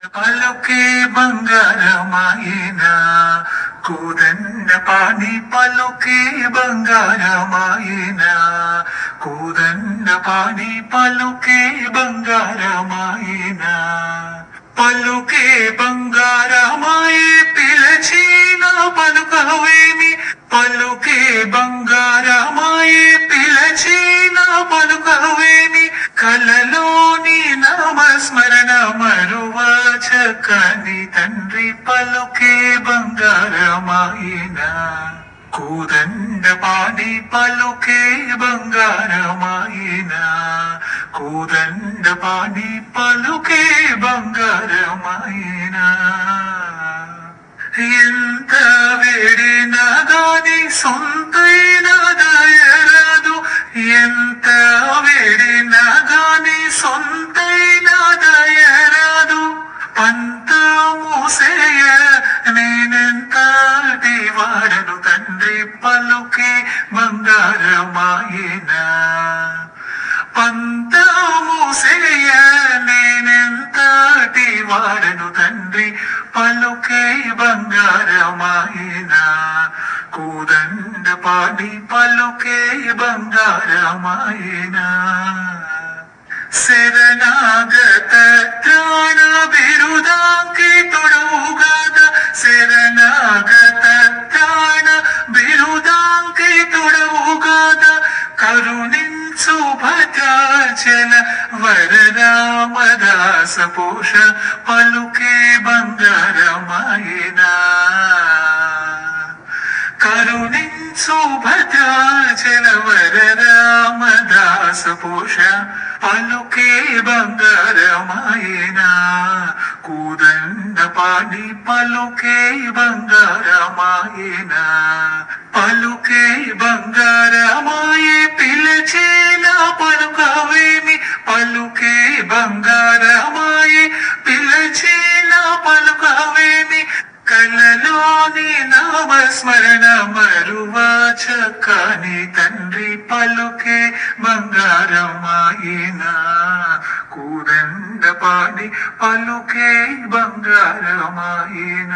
పలుకే బంగారమాయన కోదండ పాణి పలుకే బంగారమాయన కోదండ పాణి పలుకే బంగారమాయన పలుకే బంగారమాయే పిలచిన పలుకవేమి పలుకే బంగారమాయే పిలచిన పలుకవేమి కలలోని నామస్మరణ మరువ చక్కని తండ్రి పలుకే బంగారమాయన కోదండ పాణి పలుకే బంగారమాయన కోదండ పాణి పలుకే బంగారమాయన ఎంత వేడినా గాని సొంతైన దయరాదు ఎంత వేడినా గాని సొంతైన దయరాదు పంత మూసేయ నేనెంతటి వాడను తండ్రి పలుకే బంగారమాయన పంత మూసేయ నేనెంతటి వాడను తండ్రి పలుకే బంగారమాయన కోదండ పాణి పలుకే బంగారమాయన శరణాగత త్రాణ బిరుదాంకితుడవుగాద శరణాగత త్రాణ బిరుదాంకితుడవుగాద కరుణించు భద్రాచల వరరామదాస పోష పలుకే బంగారమాయన కరుణించు భద్రాచల వరరామదాస పోష పలుకే బంగారమాయన కోదండ పాణి పలుకే బంగారమాయన పలుకే బంగారమాయే పిలచేల పలుకవేమి పలుకే బంగారమాయే పిలచేల పలుకవేమి కలలోని నామస్మరణ మరువ చక్కని తండ్రి పలుకే బంగారమాయన కోదండ పాణి పలుకే బంగారమాయన